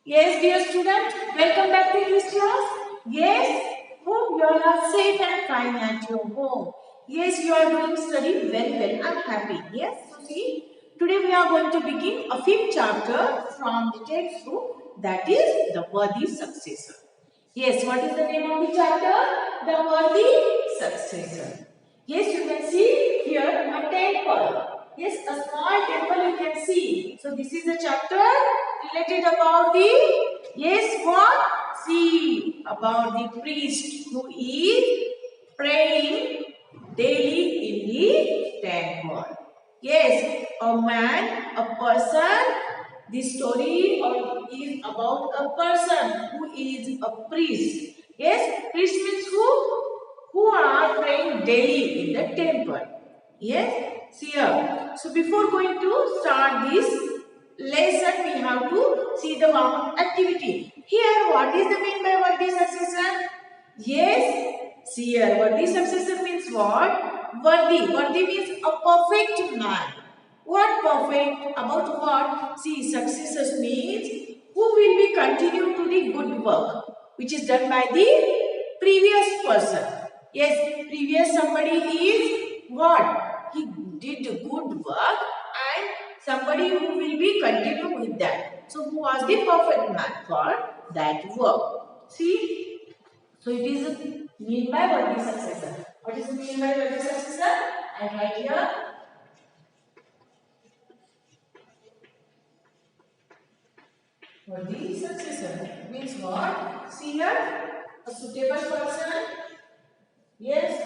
Yes, dear student, welcome back to this class. Yes, hope you all are safe and fine at your home. Yes, you are doing study very well. I'm happy. Yes, so see, today we are going to begin a fifth chapter from the textbook, that is the worthy successor. Yes, what is the name of the chapter? The worthy successor. Yes, you can see here a temple. Yes, a small temple you can see. So this is a chapter related about the, yes, what? See, about the priest who is praying daily in the temple. Yes, a man, a person. This story is about a person who is a priest. Yes, priest means who? Who are praying daily in the temple. Yes, see here. So before going to start this lesson, we have to see the warm-up activity. Here, what is the mean by worthy successor? Yes, see here. Worthy successor means what? Worthy. Worthy means a perfect man. What perfect? About what? See, successors means who will be continue to the good work which is done by the previous person. Yes, previous somebody is what? He did good work and somebody who will be continue with that. So who was the perfect man for that work? See, so it is mean by worthy successor. What is mean by worthy successor? I write here. Worthy successor means what? See here, a suitable person. Yes,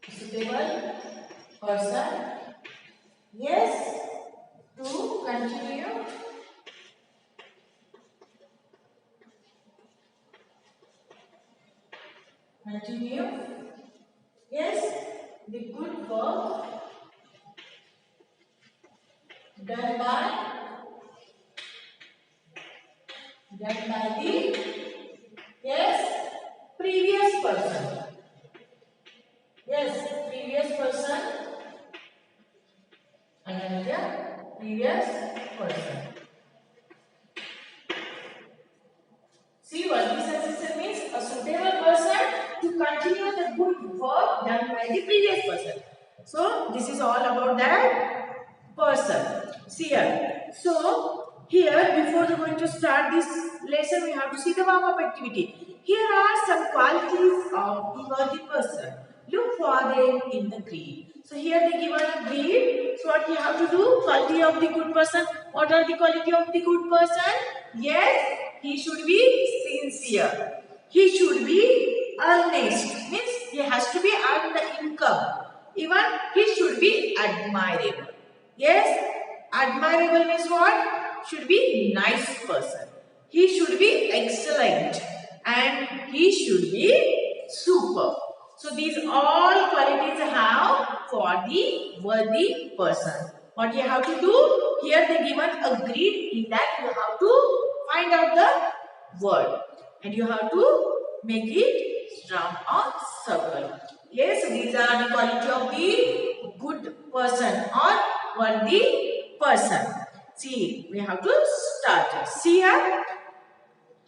a suitable person. Yes, to continue. Yes, the good work done by the, yes, previous person. Yes, previous person. Another previous person. See, worthy successor means a suitable person to continue the good work done by the previous person. So, this is all about that person. See here. So, here before we're going to start this lesson, we have to see the warm-up activity. Here are some qualities of the worthy person. Look for them in the grid. So, here they given a grid. So, what you have to do? Quality of the good person. What are the quality of the good person? Yes. He should be sincere. He should be earnest. Means he has to be earn the income. Even he should be admirable. Yes, admirable means what? Should be nice person. He should be excellent. And he should be super. So these all qualities have for the worthy person. What you have to do? Here they given a grid. In that you have to find out the word. And you have to make it round or circle. Yes, these are the quality of the good person or worthy person. See, we have to start. See here.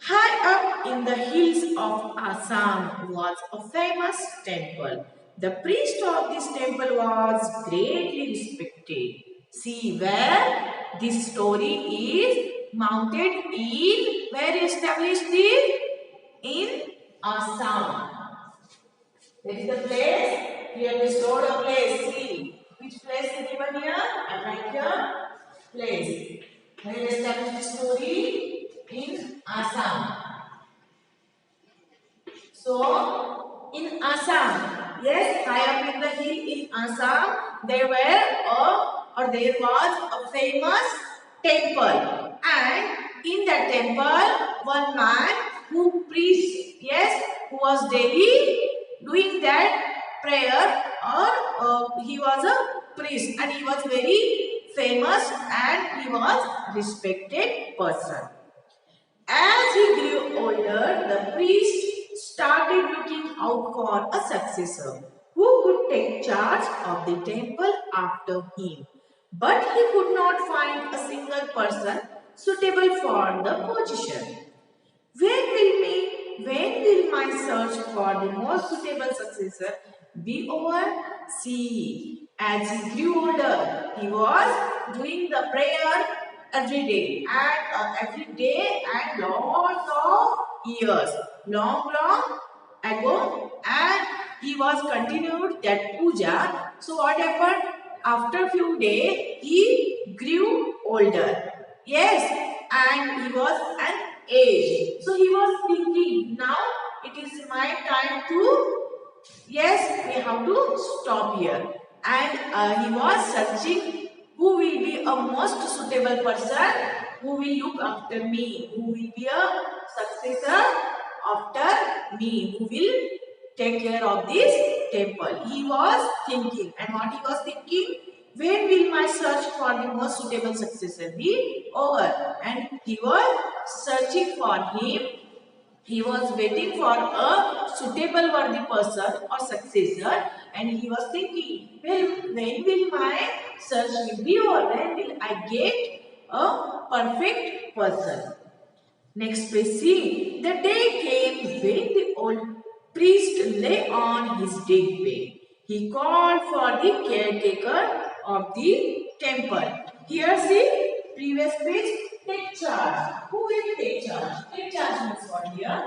High up in the hills of Assam was a famous temple. The priest of this temple was greatly respected. See where this story is mounted in, where established it? In Assam. That is the place. Here we stored a place. See which place is given here? I write here place. Where established the story? In Assam. So, in Assam, yes, high up in the hill in Assam, there was a famous temple, and in that temple, one man who preached, yes, who was daily doing that prayer, or he was a priest, and he was very famous, and he was respected person. As he grew older, the priest started looking out for a successor who could take charge of the temple after him. but he could not find a single person suitable for the position. When will my search for the most suitable successor be over? See, as he grew older, he was doing the prayer every day and lots of years, long ago, and he was continued that puja. So what happened? After few days, he grew older. Yes, and he was an age. So he was thinking, now it is my time to, yes, we have to stop here. And he was searching who will be a most suitable person, who will look after me, who will be a successor after me, who will take care of this temple. He was thinking, and what he was thinking? When will my search for the most suitable successor be over? And he was searching for him. He was waiting for a suitable worthy person or successor, and he was thinking, well, when will my search will be over? When will I get a perfect person? Next page, see, the day came when the old priest lay on his deathbed. He called for the caretaker of the temple. Here, see, previous page, take charge. Who will take charge? Take charge means what here?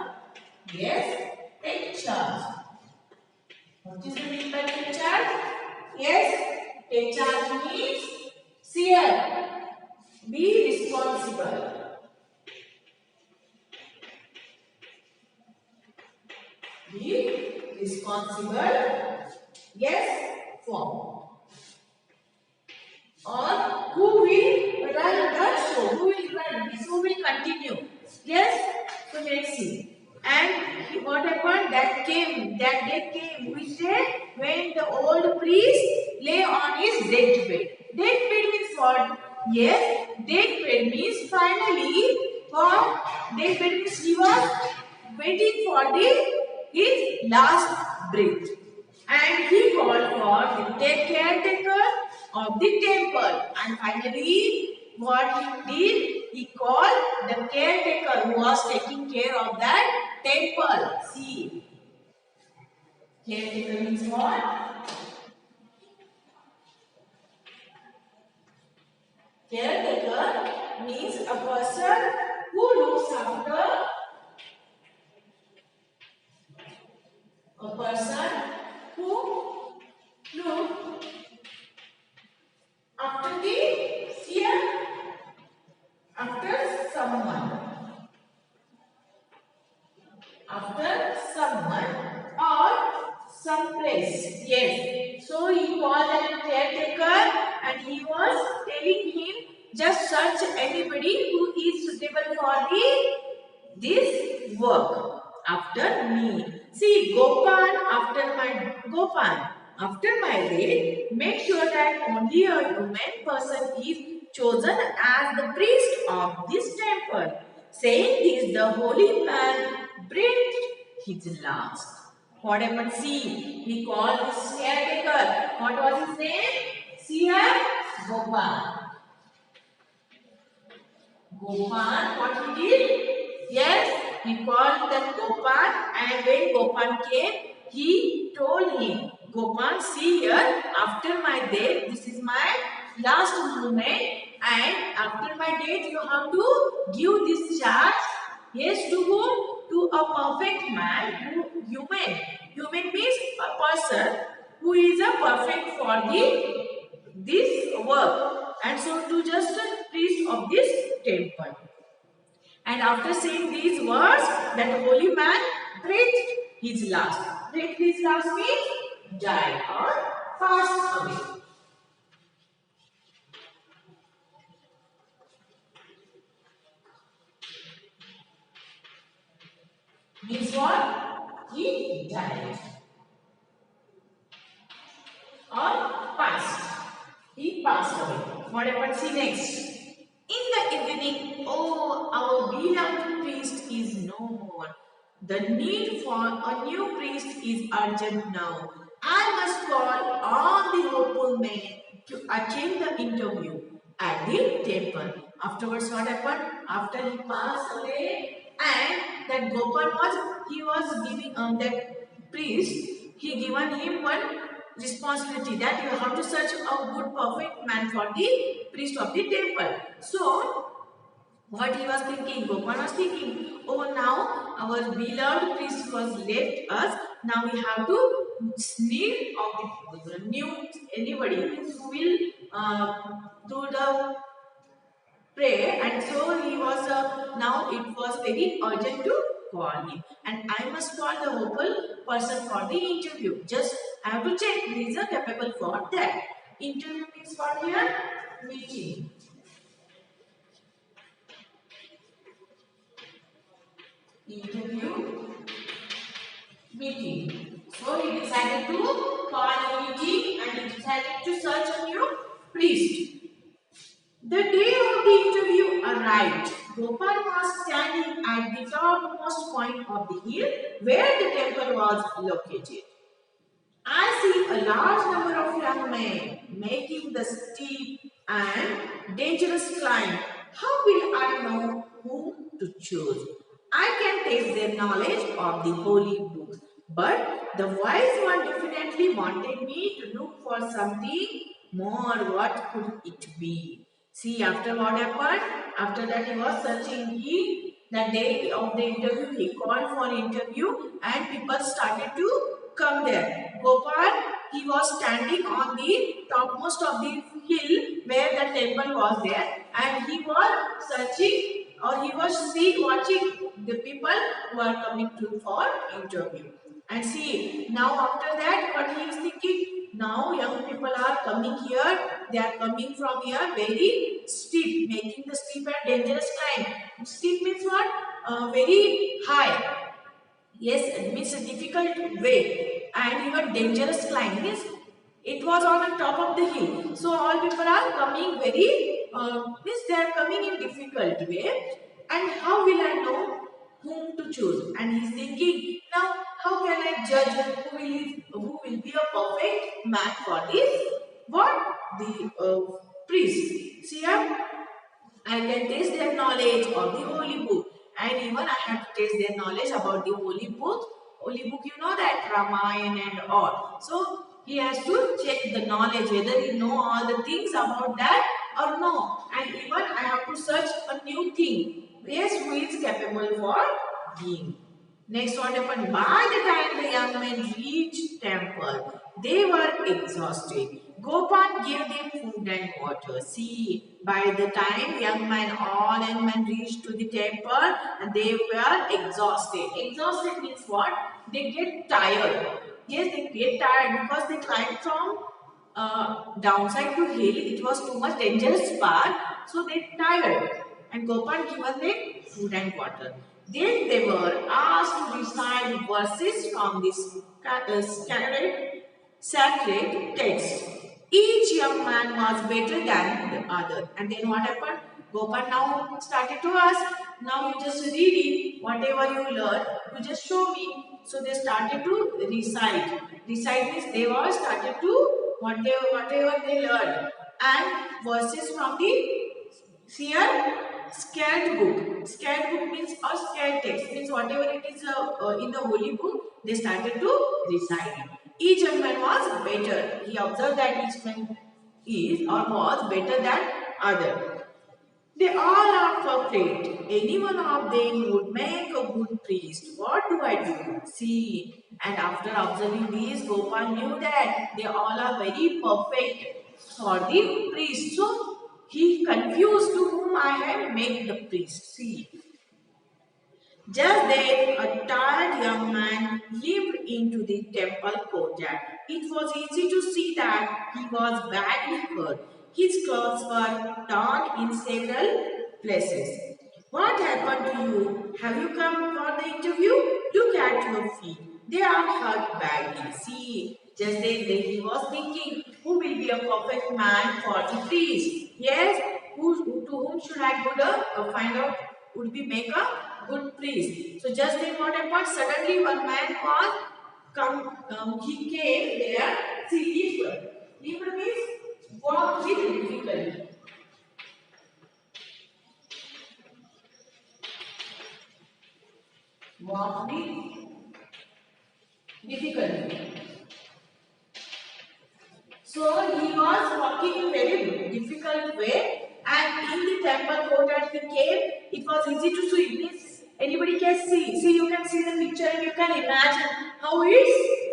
Yes, take charge. What is the meaning by take charge? Yes, take charge means, see here, be responsible. Be responsible, yes, for. Or who will run the show? Who will run? The show will continue. Yes? So let's see. And what happened? That day came, which day? When the old priest lay on his deathbed. Deathbed means what? Yes, deathbed means finally what? Deathbed means he was waiting for his last breath. And he called for the caretaker of the temple. And finally, what he did? He called the caretaker who was taking care of that temple. See, caretaker means what? Caretaker means a person who looks after a person who looks after the fear after someone. After someone or some place. Yes. So he called a caretaker and he was telling him, just search anybody who is suitable for this work after me. See, Gopan, after my death, make sure that only a human person is chosen as the priest of this temple. Saying this, the holy man breathed his last. What happened? See, he called his caretaker. What was his name? See here, Gopan. Gopan, what he did? Yes, he called that Gopan, and when Gopan came, he told him, Gopan, see here, after my death, this is my last moment, and after my death, you have to give this charge. Yes, to whom? To a perfect man, human. Human means a person who is a perfect for this work, and so to just a priest of this temple. And after saying these words, that holy man breathed his last. Breathed his last means died or passed away. Means what? He died or passed. He passed away. What happened? See next. In the evening, oh, our beloved priest is no more. The need for a new priest is urgent now. I must call all the hopeful men to attend the interview at the temple. Afterwards, what happened? After he passed away, and that Gopal he was giving that priest, he given him one responsibility that you have to search a good perfect man for the priest of the temple. So what he was thinking, Gopal was thinking, oh, now our beloved priest was left us. Now we have to need of the new anybody who will do the pray, and so he was now it was very urgent to call him, and I must call the local person for the interview. Just I have to check he is capable for that. Interview means what here? Meeting. Interview meeting. So he decided to call a meeting and he decided to search a new priest. The day of the interview arrived. Gopal was standing at the topmost point of the hill where the temple was located. I see a large number of young men making the steep and dangerous climb. How will I know whom to choose? I can taste their knowledge of the holy book. But the wise one definitely wanted me to look for something more. What could it be? See, after what happened? After that, he was searching. That day of the interview, he called for interview, and people started to come there. Gopal, he was standing on the topmost of the hill where the temple was there, and he was searching or he was watching the people who are coming to for interview. And see, now after that, what he is thinking? Now young people are coming here. They are coming from here very steep, making the steep and dangerous climb. Steep means what? Very high. Yes, it means a difficult way, and even dangerous climb means it was on the top of the hill. So all people are coming very means they are coming in difficult way. And how will I know whom to choose? And he's thinking, now how can I judge who will be a perfect man for this? What the priest? See here. I can taste their knowledge of the holy book, and even I have to taste their knowledge about the holy book. Holy book, you know that Ramayana and all. So he has to check the knowledge whether he know all the things about that or no. And even I have to search a new thing. Yes, who is capable for being. Next, what happened? By the time the young men reached temple, they were exhausted. Gopal gave them food and water. See, by the time all young men reached to the temple, they were exhausted. Exhausted means what? They get tired. Yes, they get tired because they climbed from downside to hill. It was too much dangerous path, so they tired. And Gopal given them food and water. Then they were asked to recite verses from this sacred text. Each young man was better than the other. And then what happened? Gopal now started to ask, now you just read it, whatever you learn, you just show me. So they started to recite. Recite means they all started to whatever they learned. And verses from the here scared book. Scared book means or scared text means whatever it is in the holy book, they started to recite it. Each man was better. He observed that each man is or was better than other. They all are perfect. Any one of them would make a good priest. What do I do? See, and after observing these, Gopal knew that they all are very perfect for the priest. So he confused to whom I have made the priest. See, just then a tired young man leaped into the temple courtyard. It was easy to see that he was badly hurt. His clothes were torn in several places. What happened to you? Have you come for the interview? Look at your feet. They are hurt badly. See, just then he was thinking, who will be a perfect man for the priest? Yes, to whom should I go to find out would be make a good priest. So just then what happened? Suddenly one man was he came there. See, leaped. Leaped means Walk with difficulty. Walk with difficulty. So he was walking in very difficult way, and in the temple court as he came, it was easy to see. Means anybody can see. See, you can see the picture and you can imagine how his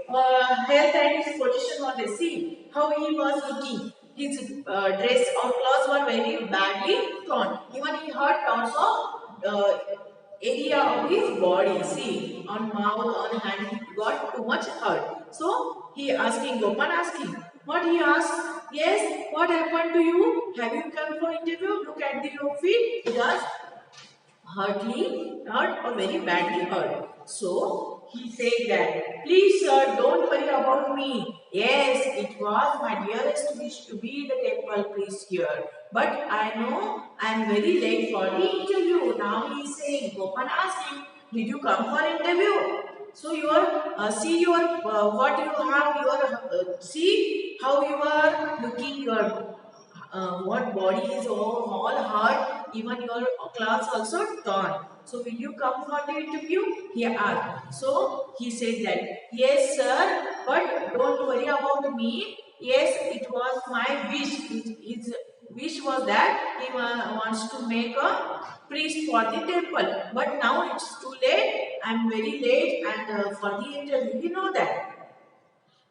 health and his position was. There. See how he was looking. His dress or clothes were very badly torn. Even he hurt also area of his body. See, on mouth, on hand, he got too much hurt. So he asking, Gopan asking, what he asked? Yes, what happened to you? Have you come for interview? Look at your feet. It was hurt or very badly hurt. So he said that, please sir, don't worry about me. Yes, it was my dearest wish to be the temple priest here. But I know I am very late for the interview. Now he is saying, Gopan asked him, did you come for interview? So your see your what you have your see how you are looking your what body is all hurt, even your clothes also torn. So will you come for the interview? He asked. So he said that, yes sir, but don't worry about me. Yes, it was my wish. His wish was that he wants to make a priest for the temple. But now it's too late. I'm very late and for the interview, you know that.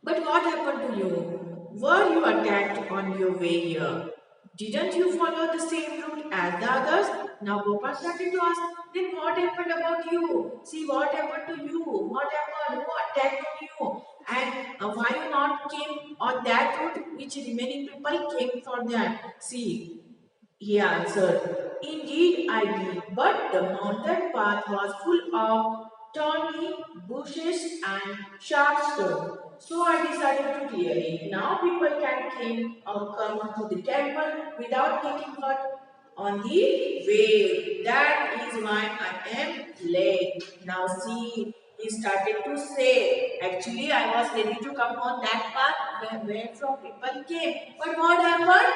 But what happened to you? Were you attacked on your way here? Didn't you follow the same route as the others? Now Gopal started to ask, then what happened about you? See what happened to you? What happened? Who attacked on you? And why you not came on that route which remaining people came for that? See, he answered, indeed I did, but the mountain path was full of thorny bushes and sharp stones. So I decided to clear it. Now people can come to the temple without getting hurt on the way. That is why I am late. Now see, he started to say, actually I was ready to come on that path where from people came. But what happened?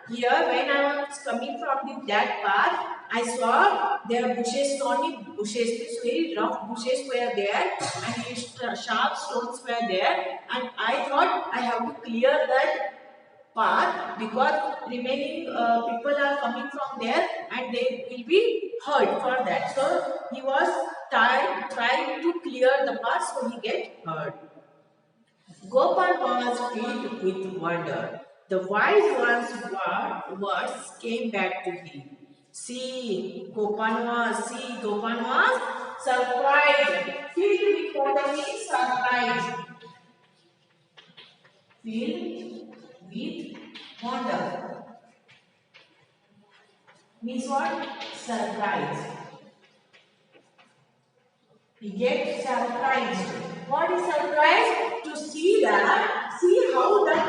Here, when I was coming from that path, I saw there are bushes, thorny bushes, these very rough bushes were there, and these sharp stones were there, and I thought I have to clear that path because remaining people are coming from there and they will be hurt for that. So he was trying to clear the path so he get hurt. Gopal was filled with wonder. The wise one's words came back to him. Gopal was surprised. Filled with wonder means surprised. Filled with wonder means what? Surprised. He gets surprised. What is surprised? To see how that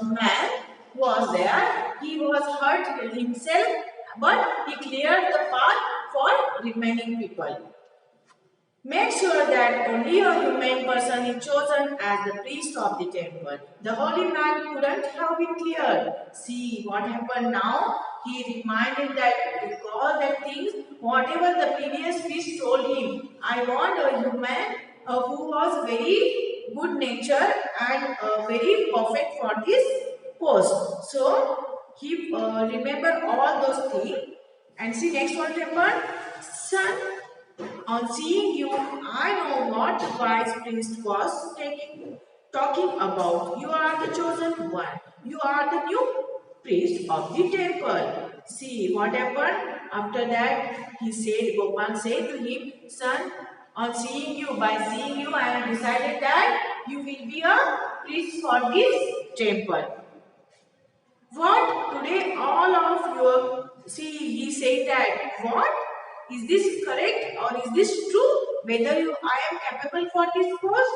man was there. He was hurt himself, but he cleared the path for remaining people. Make sure that only a human person is chosen as the priest of the temple. The holy man couldn't have been cleared. See what happened now? He reminded that recall that things, whatever the previous priest told him. I want a human who was very good nature and very perfect for this post. So he remembered all those things. And see next what happened? Son, on seeing you, I know what the wise priest was talking about. You are the chosen one. You are the new priest of the temple. See what happened? After that, Gopal said to him, son, on seeing you, by seeing you, I have decided that you will be a priest for this temple. What? Today all of your, see, he said that, what? Is this correct or is this true? Whether I am capable for this post?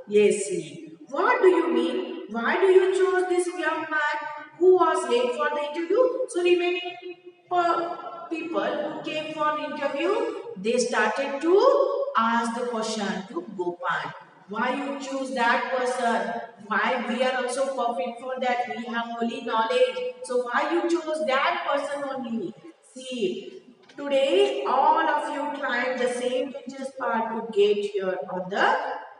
Yes, see. What do you mean? Why do you choose this young man who was late for the interview? So remaining people who came for interview, they started to ask the question to Gopal. Why you choose that person? Why we are also perfect for that? We have only knowledge. So why you chose that person only? See, today all of you tried the same teacher's part to get here on the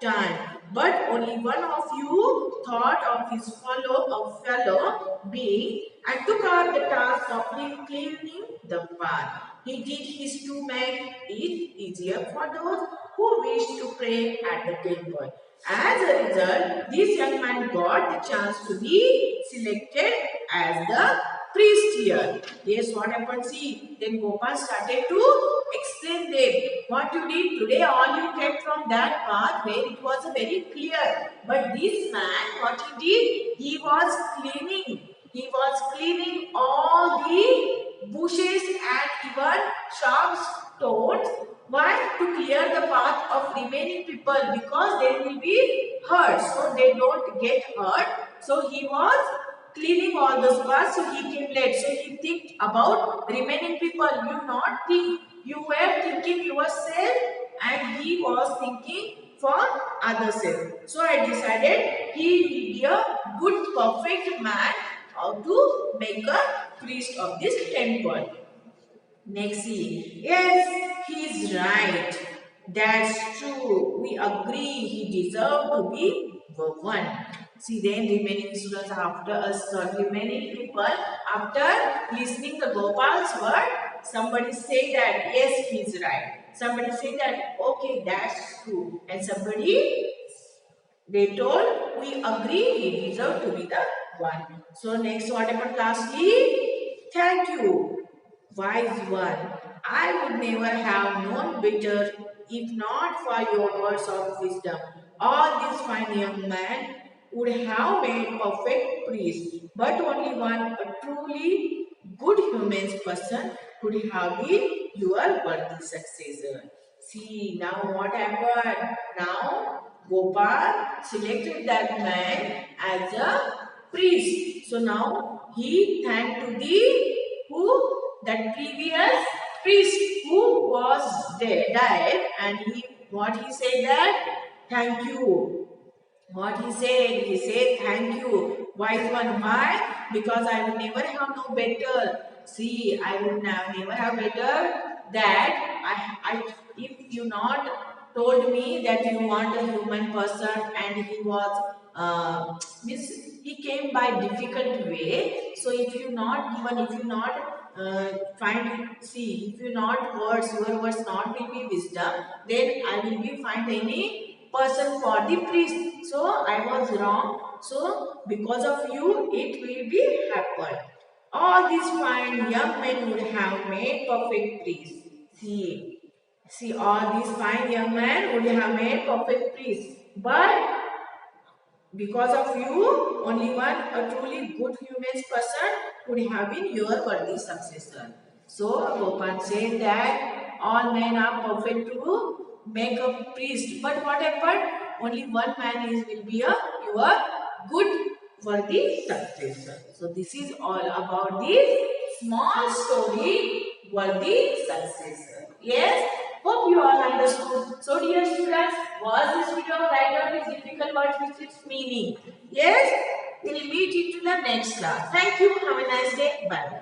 time. But only one of you thought of his fellow being and took up the task of cleaning the path. He did his to make it easier for those who wish to pray at the temple. As a result, this young man got the chance to be selected as the priest here. Yes, what happened? See, then Gopal started to explain them what you did today. All you kept from that path where it was very clear. But this man, what he did, he was cleaning. He was cleaning all the bushes and even sharp stones. Why? To clear the path of remaining people, because they will be hurt, so they don't get hurt. So he was cleaning all those paths, so he came late. So he think about remaining people. You not think, you were thinking yourself and he was thinking for others. So I decided he will be a good perfect man to make a priest of this temple. Next see, yes, he is right. That's true. We agree he deserved to be one. See, then remaining students after us, remaining people after listening the Gopal's word, somebody say that yes, he is right. Somebody say that okay, that's true, and somebody they told we agree he deserved to be the one. So next what happened lastly? Thank you, wise one. I would never have known better if not for your words of wisdom. All this fine young man would have made perfect priest, but only one, a truly good human person, could have been your worthy successor. See, now what happened? Now Gopal selected that man as a priest. So now he thanked to the who? That previous priest who was there, died, and he what he said that thank you. What he said thank you. Wise one, why? Because I would never have no better. See, I would never have better that if you not told me that you want a human person and he was means he came by difficult way. So if you not given, if you not find see, if you not words, your words not will be wisdom, then I will be find any person for the priest. So I was wrong. So because of you, it will be happen. All these fine young men would have made perfect priests. See, all these fine young men would have made perfect priests. But because of you, only one, a truly good human person could have been your worthy successor. So Gopal said that all men are perfect to make a priest. But what happened? Only one man will be your good worthy successor. So this is all about this small story, worthy successor. Yes? Hope you all understood. So dear students, was this video right or is difficult? What is its meaning? Yes? We'll meet into the next class. Thank you. Have a nice day. Bye.